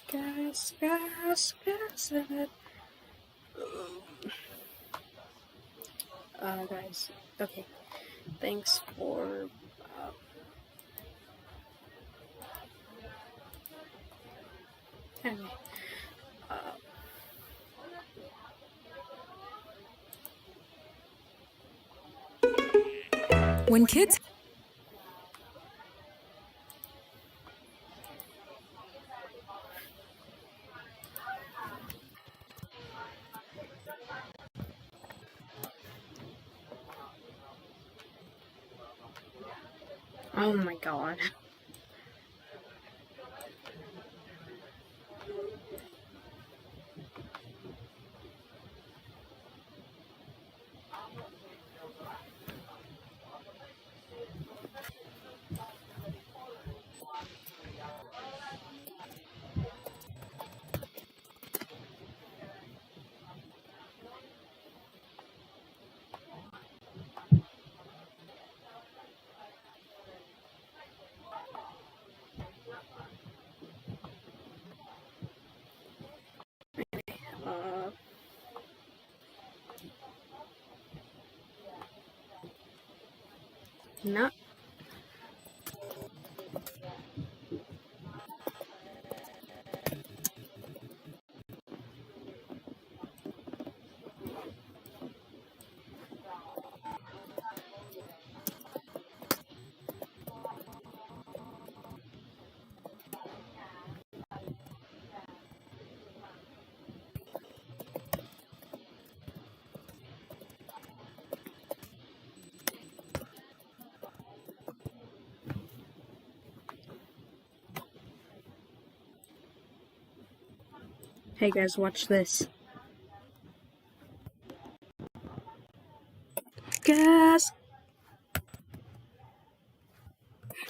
Gas, gas, gas. Guys, okay. Thanks for. Anyway. When kids. Oh my god. No. Hey guys, watch this. Gas.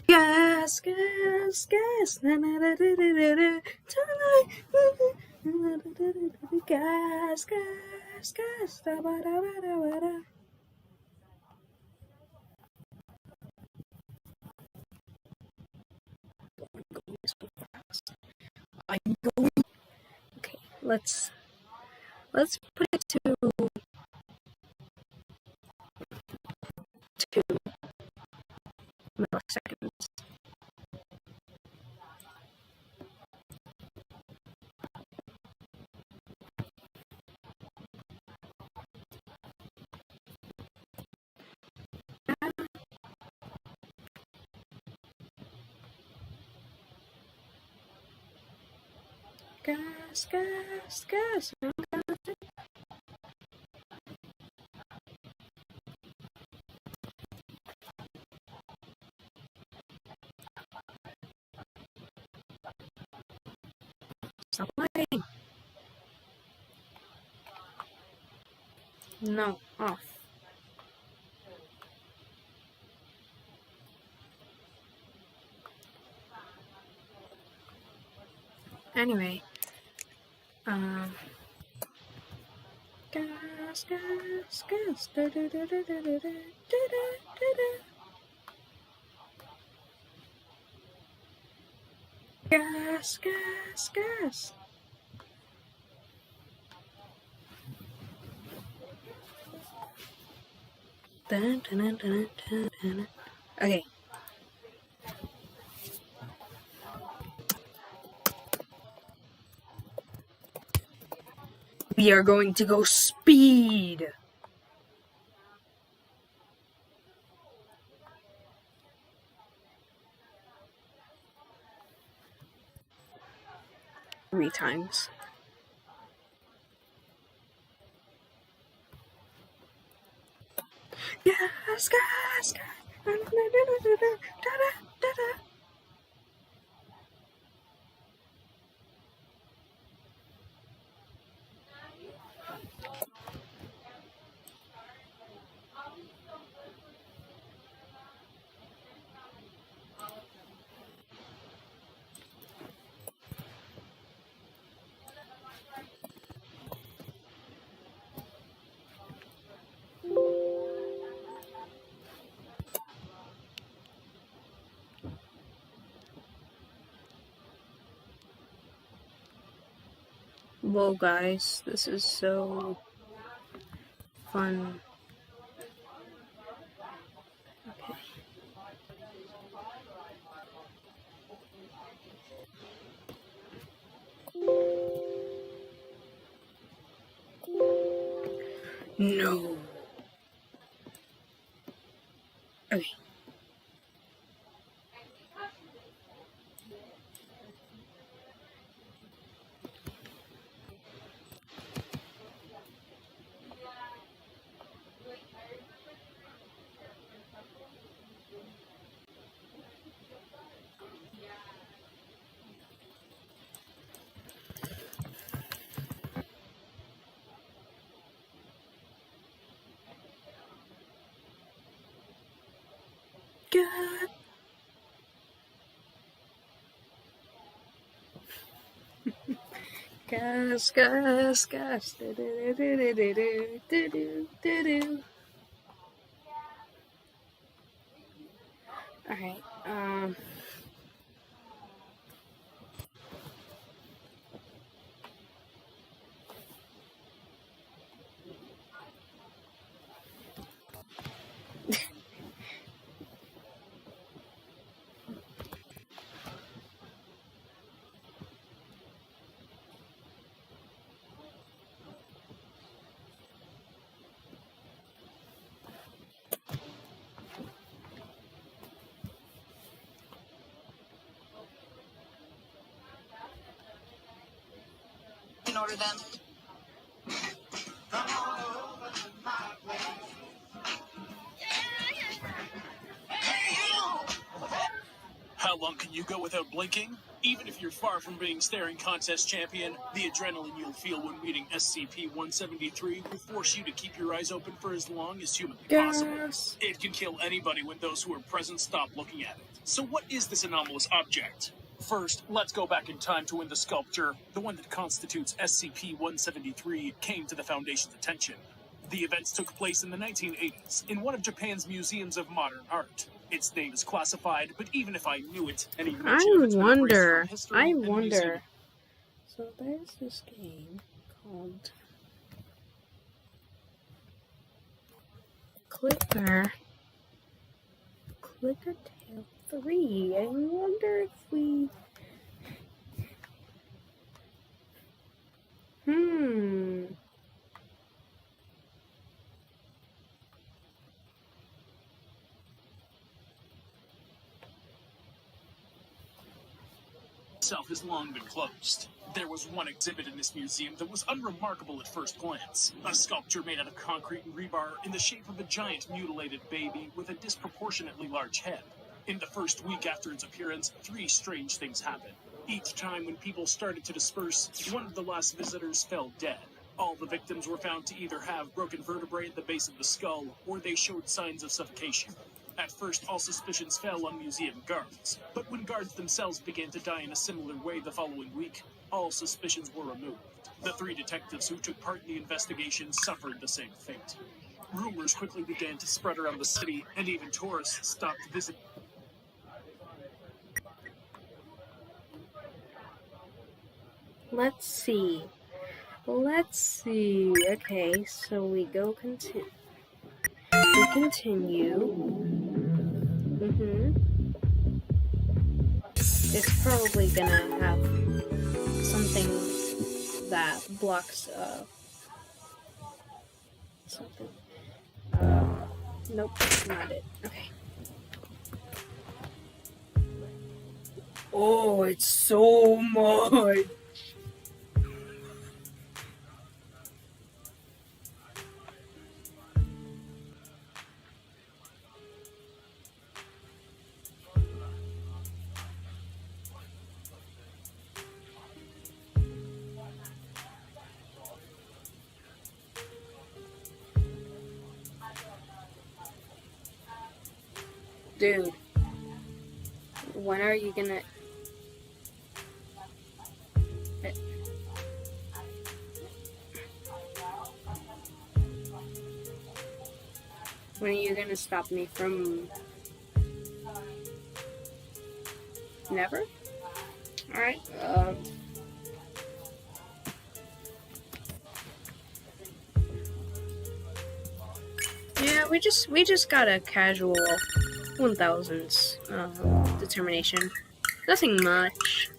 Gas, gas, gas. Gas, gas, gas. I'm going. Okay, let's put it to 2 milliseconds. Gas, gas, gas. Stop playing. No, off. Anyway, gas, gas, gas. Gas, gas, gas. Dun, dun, dun, dun, dun, dun. Okay. We are going to go speed. Three times. Gas, gas, gas. Whoa, guys, this is so fun. Okay. No. Okay. God. Gas. Do. Alright, In order then. How long can you go without blinking? Even if you're far from being staring contest champion, the adrenaline you'll feel when meeting SCP-173 will force you to keep your eyes open for as long as humanly possible. gas. It can kill anybody when those who are present stop looking at it. So what is this anomalous object? First, let's go back in time to when the sculpture, the one that constitutes SCP-173, came to the Foundation's attention. The events took place in the 1980s in one of Japan's museums of modern art. Its name is classified, but even if I knew it, any mention of it's been erased from history I and museum. wonder. So there's this game called Clicker Tale 3. I wonder if we... Itself has long been closed. There was one exhibit in this museum that was unremarkable at first glance. A sculpture made out of concrete and rebar in the shape of a giant mutilated baby with a disproportionately large head. In the first week after its appearance, 3 strange things happened. Each time when people started to disperse, one of the last visitors fell dead. All the victims were found to either have broken vertebrae at the base of the skull, or they showed signs of suffocation. At first, all suspicions fell on museum guards, but when guards themselves began to die in a similar way the following week, all suspicions were removed. The 3 detectives who took part in the investigation suffered the same fate. Rumors quickly began to spread around the city, and even tourists stopped visiting. Let's see. Okay, so we continue. It's probably gonna have something that blocks something. Nope, not it. Okay. Oh, it's so much. Dude, when are you gonna... When are you gonna stop me from... Never? Alright, we just got a casual 1000s determination. Nothing much,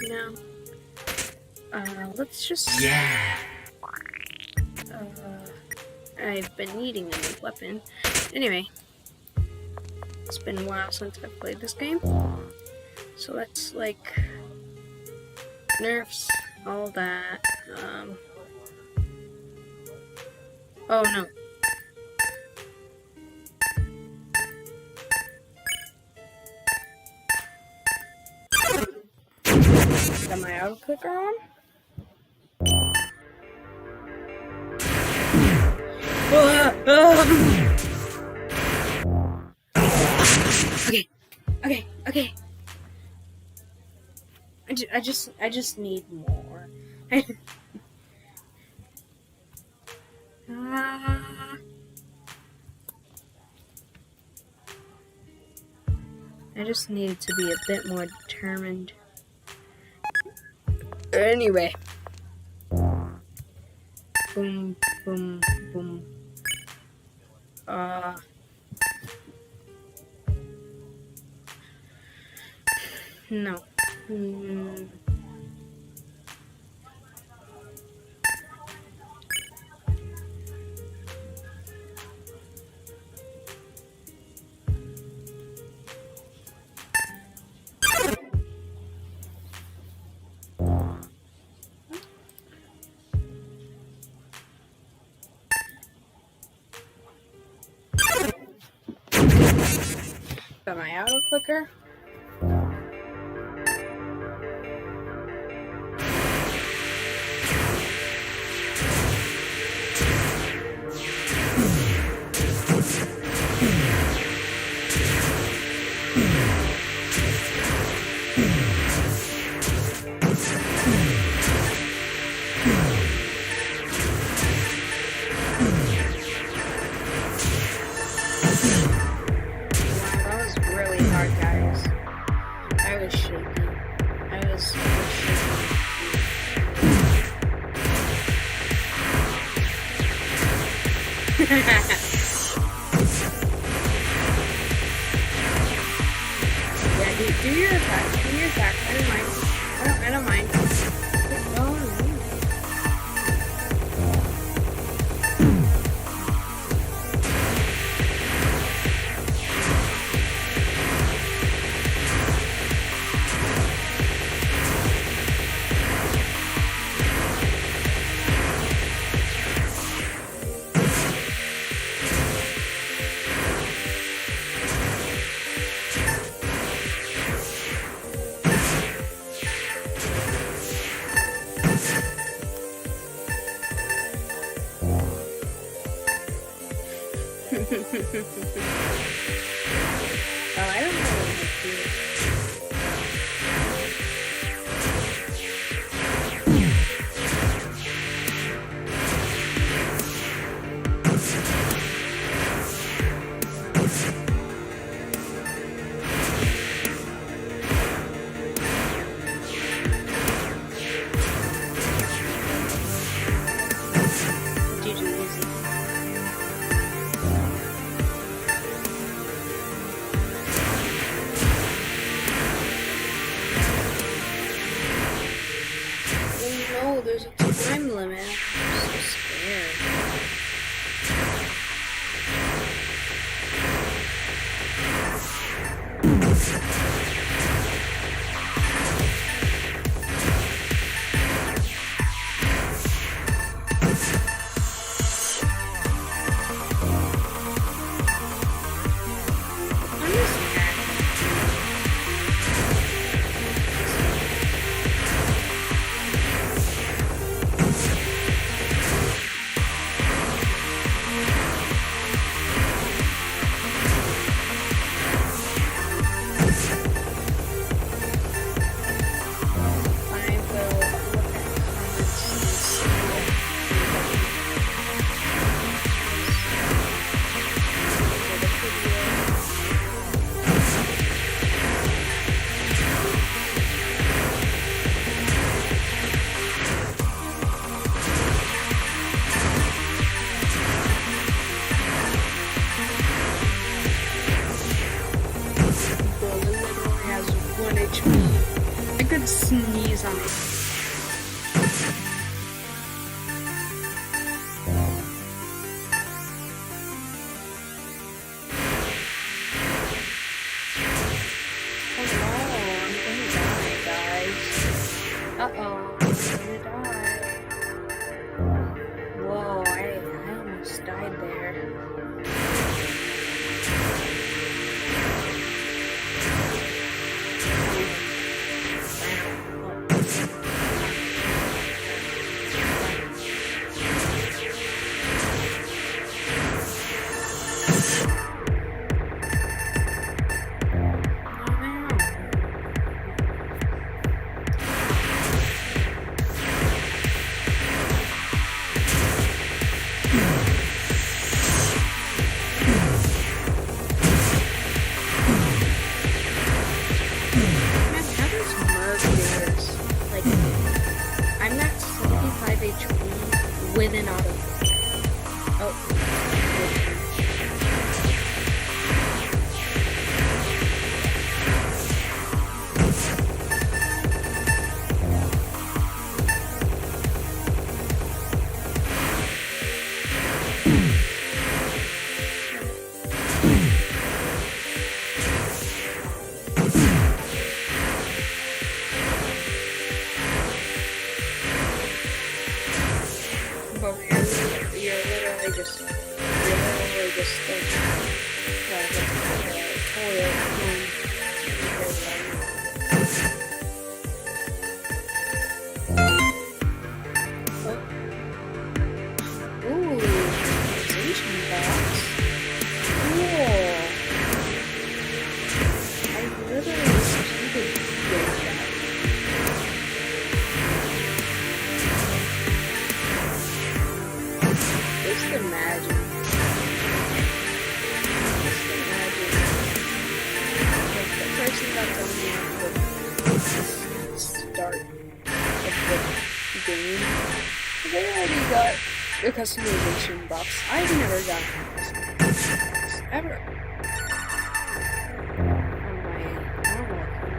you know. Let's just. Yeah. I've been needing a new weapon. Anyway, it's been a while since I've played this game, so let's like nerfs, all that. Oh no. Got my auto clicker on? Okay. I just need more. I just needed to be a bit more determined. Anyway. Boom, boom, boom. No. Got my auto clicker. Do your attack. I don't mind. I don't mind. Oh, I don't know what to do. There's a time limit. I'm so scared. with an auto. Oh. But you're literally just like toilet Ooh, organization box. Cool. I literally wish you could get that. Just imagine. Like the person that told me at the start of the game, they already got the customization box. I've never gotten a customization box ever. On my normal account.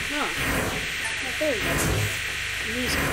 No. There we go. Music.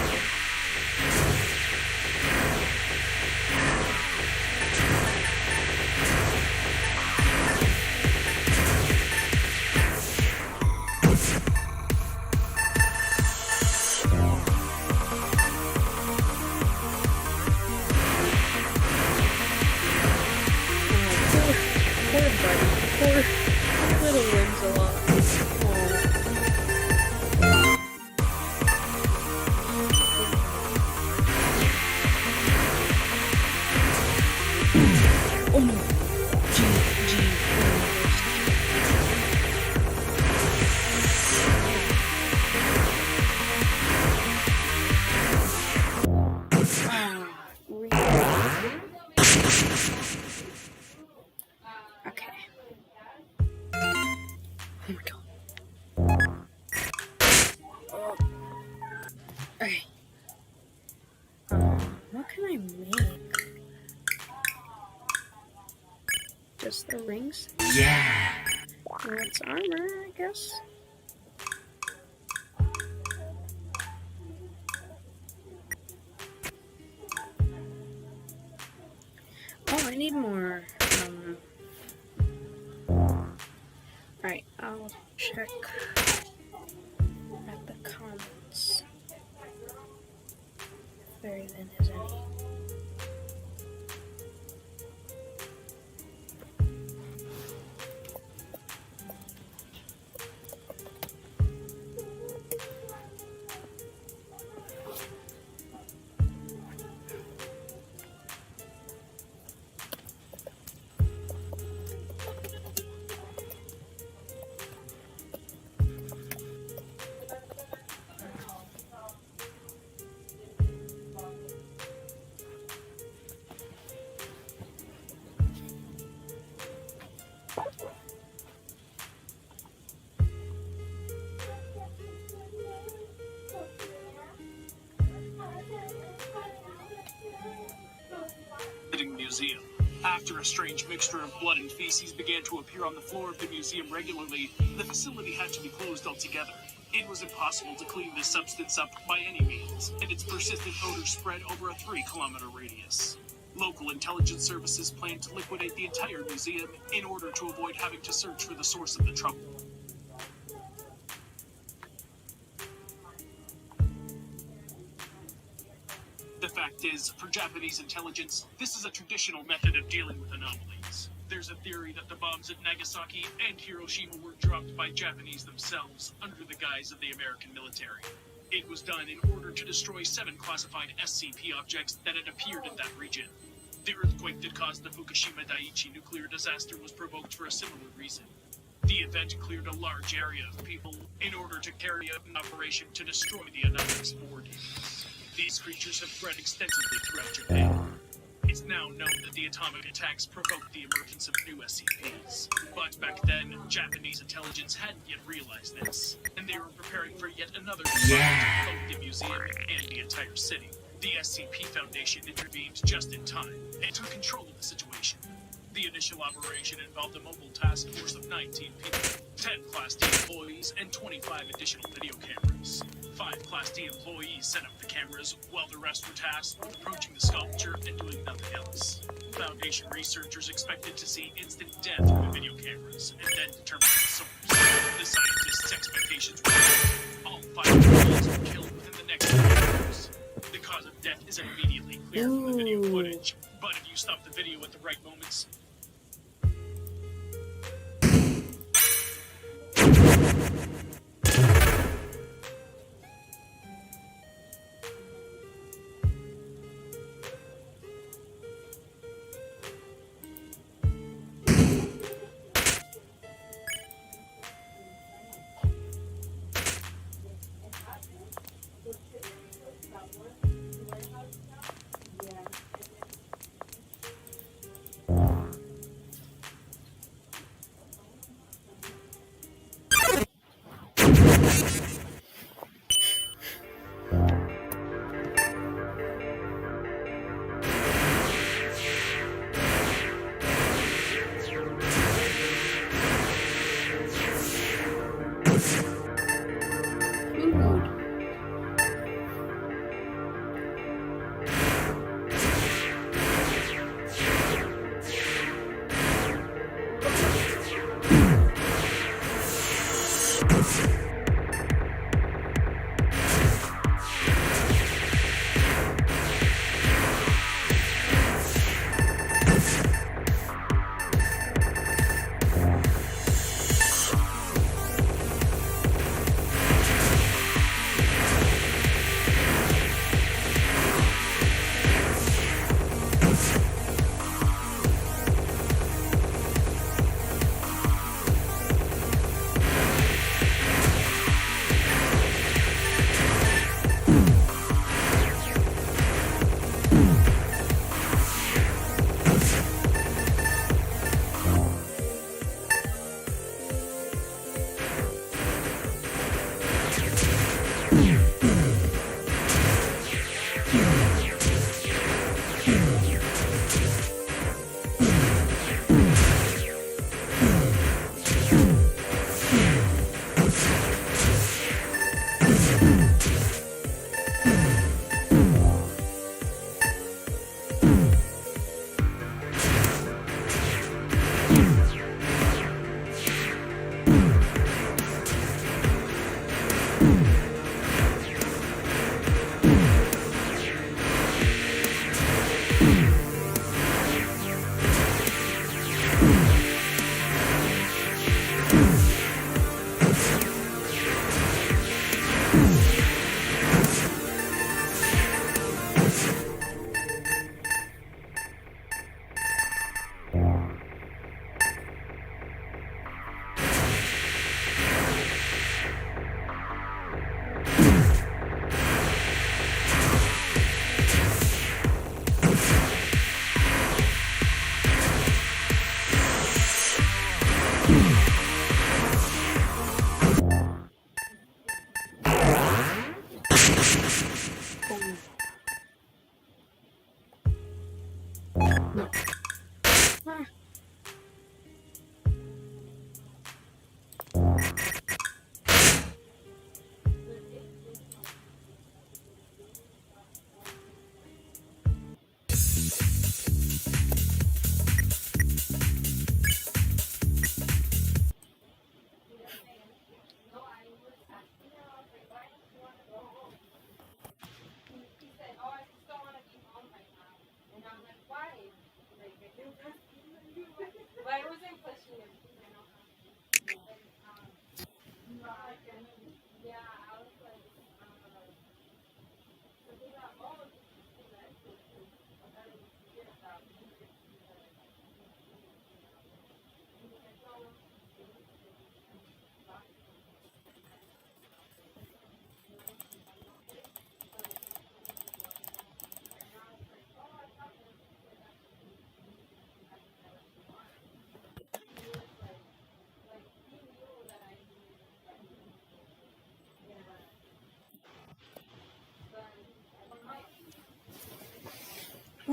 this the rings? Yeah. That's armor, I guess. Oh, I need more. Right, I'll check at the comments. If there even is any. Museum. After a strange mixture of blood and feces began to appear on the floor of the museum regularly, the facility had to be closed altogether. It was impossible to clean this substance up by any means, and its persistent odor spread over a 3-kilometer radius. Local intelligence services planned to liquidate the entire museum in order to avoid having to search for the source of the trouble. The fact is, for Japanese intelligence, this is a traditional method of dealing with anomalies. There's a theory that the bombs at Nagasaki and Hiroshima were dropped by Japanese themselves under the guise of the American military. It was done in order to destroy 7 classified SCP objects that had appeared in that region. The earthquake that caused the Fukushima Daiichi nuclear disaster was provoked for a similar reason. The event cleared a large area of people in order to carry out an operation to destroy the Anonymous board games. These creatures have spread extensively throughout Japan. It's now known that the atomic attacks provoked the emergence of new SCPs. But back then, Japanese intelligence hadn't yet realized this, and they were preparing for yet another Yeah. to both the museum and the entire city. The SCP Foundation intervened just in time and took control of the situation. The initial operation involved a mobile task force of 19 people, 10 Class D employees, and 25 additional video cameras. 5 Class D employees set up the cameras, while the rest were tasked with approaching the sculpture and doing nothing else. Foundation researchers expected to see instant death through the video cameras, and then determine the source. The scientists' expectations were met. All 5 employees were killed within the next 2 hours. The cause of death is immediately clear from the video footage, but if you stop the video at the right moments,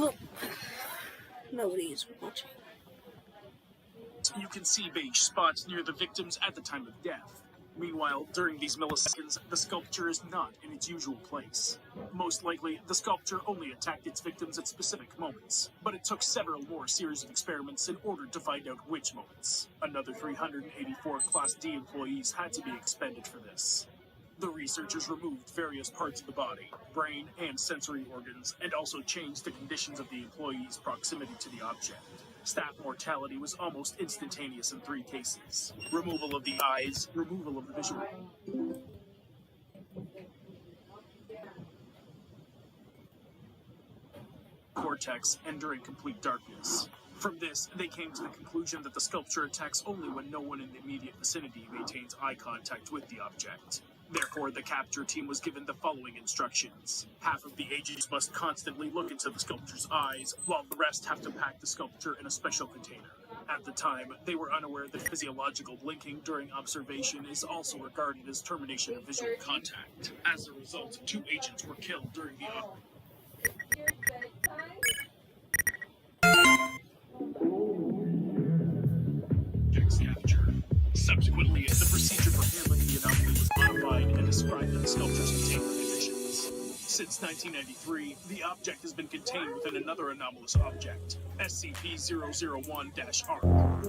Look, nobody is watching. You can see beige spots near the victims at the time of death. Meanwhile, during these milliseconds, the sculpture is not in its usual place. Most likely, the sculpture only attacked its victims at specific moments, but it took several more series of experiments in order to find out which moments. Another 384 Class D employees had to be expended for this. The researchers removed various parts of the body, brain, and sensory organs, and also changed the conditions of the employees' proximity to the object. Staff mortality was almost instantaneous in 3 cases. Removal of the eyes, removal of the visual cortex, and during complete darkness. From this, they came to the conclusion that the sculpture attacks only when no one in the immediate vicinity maintains eye contact with the object. Therefore, the capture team was given the following instructions. Half of the agents must constantly look into the sculpture's eyes, while the rest have to pack the sculpture in a special container. At the time, they were unaware that physiological blinking during observation is also regarded as termination of visual contact. As a result, 2 agents were killed during the object's capture. Subsequently, the procedure for handling the anomaly was modified and described in the sculpture's containment conditions. Since 1993, the object has been contained within another anomalous object, SCP-001-ARC,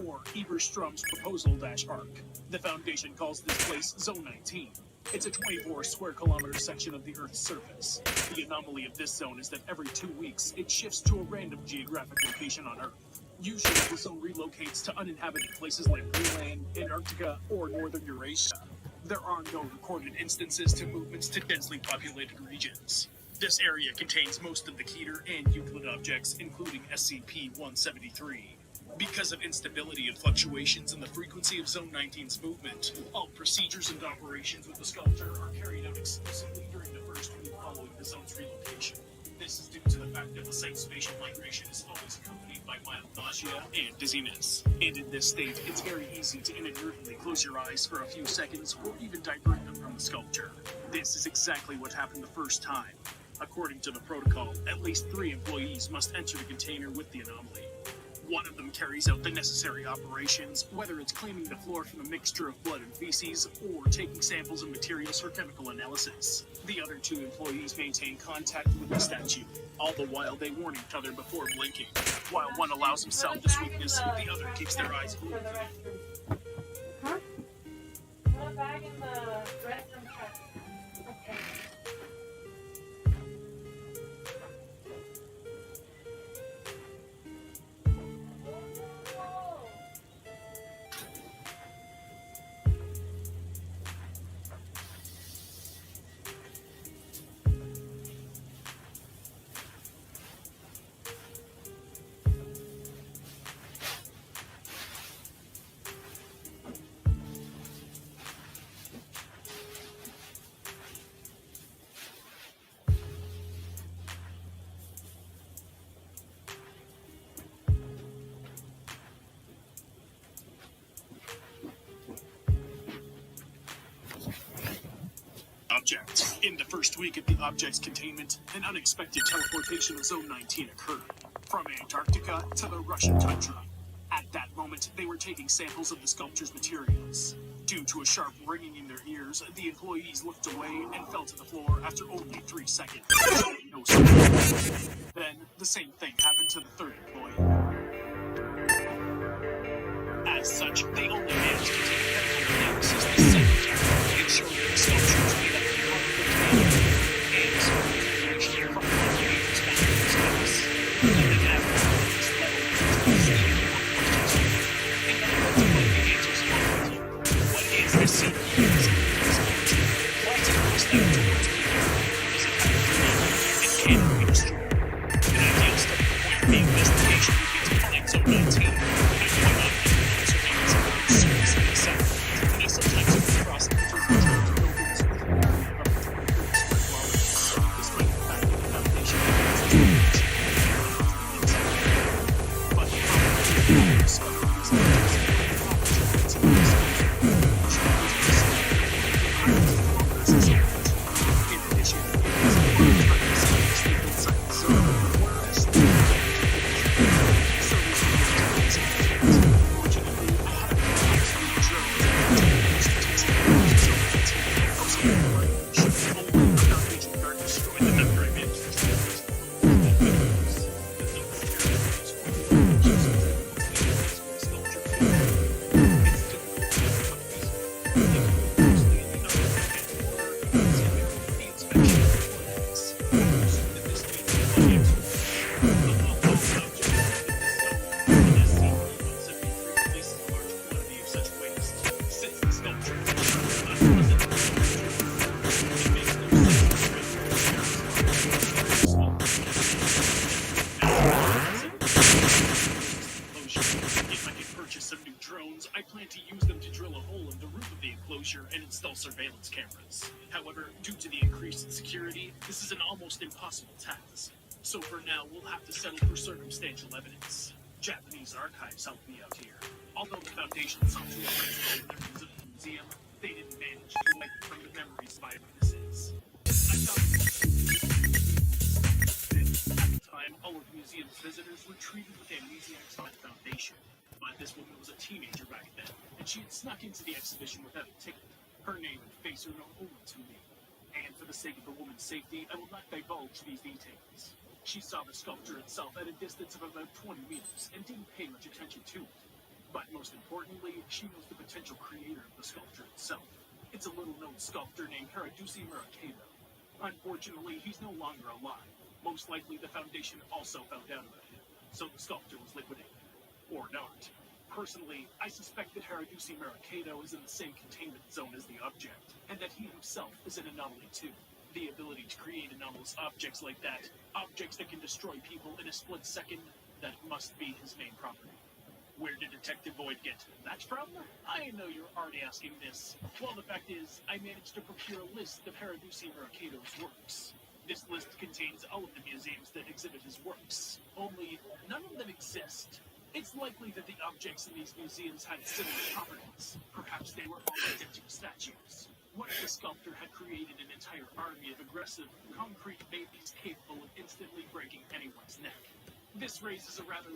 or Eberstrom's Proposal-ARC. The Foundation calls this place Zone 19. It's a 24 square kilometer section of the Earth's surface. The anomaly of this zone is that every 2 weeks, it shifts to a random geographic location on Earth. Usually, the zone relocates to uninhabited places like Greenland, Antarctica, or northern Eurasia. There are no recorded instances to movements to densely populated regions. This area contains most of the Keter and Euclid objects, including SCP-173. Because of instability and fluctuations in the frequency of Zone 19's movement, all procedures and operations with the sculpture are carried out exclusively during the first week following the zone's relocation. This is due to the fact that the site's spatial migration is always accompanied by mild nausea and dizziness. And in this state, it's very easy to inadvertently close your eyes for a few seconds or even divert them from the sculpture. This is exactly what happened the first time. According to the protocol, at least 3 employees must enter the container with the anomaly. One of them carries out the necessary operations, whether it's cleaning the floor from a mixture of blood and feces, or taking samples of materials for chemical analysis. The other 2 employees maintain contact with the statue, all the while they warn each other before blinking. While one allows himself this weakness, the other keeps their eyes glued to it. Huh? Put a bag in the restroom truck. Okay. Object. In the first week of the object's containment, an unexpected teleportation of Zone 19 occurred, from Antarctica to the Russian tundra. At that moment, they were taking samples of the sculpture's materials. Due to a sharp ringing in their ears, the employees looked away and fell to the floor after only 3 seconds. No sound. Then, the same thing happened to the 3rd employee. As such, they only managed to take medical analysis the 2nd time, ensuring that the sculpture was made up of harmful material and circulation from the agent's space. And then after this level, and now let's play the answers along with you. What is this scene? Why is it pushed out towards people? Does it have to be? And can it be destroyed? An ideal starting point for the investigation would be to find Zone 19. And why not surveillance of the surface of the south? And they sometimes come across buildings with despite the fact that the foundation but the problem is in addition, increased security, this is an almost impossible task. So for now, we'll have to settle for circumstantial evidence. Japanese archives helped me out here. Although the Foundation sought to erase all the memories of the museum, they didn't manage to wipe from the memories of eyewitnesses. I found at the time, all of the museum's visitors were treated with amnesiacs by the Foundation. But this woman was a teenager back then, and she had snuck into the exhibition without a ticket. Her name and face are known only to me. And for the sake of the woman's safety, I will not divulge these details. She saw the sculpture itself at a distance of about 20 meters and didn't pay much attention to it. But most importantly, she knows the potential creator of the sculpture itself. It's a little-known sculptor named Harajushi Murakedo. Unfortunately, he's no longer alive. Most likely, the Foundation also found out about him, so the sculpture was liquidated. Or not. Personally, I suspect that Harajushi Murakedo is in the same containment zone as the object, and that he himself is an anomaly too. The ability to create anomalous objects like that, objects that can destroy people in a split second, that must be his main property. Where did Detective Void get that from? I know you're already asking this. Well, the fact is, I managed to procure a list of Harajushi Murakedo's works. This list contains all of the museums that exhibit his works. Only, none of them exist. It's likely that the objects in these museums had similar properties. Perhaps they were all identical statues. What if the sculptor had created an entire army of aggressive, concrete babies capable of instantly breaking anyone's neck? This raises a rather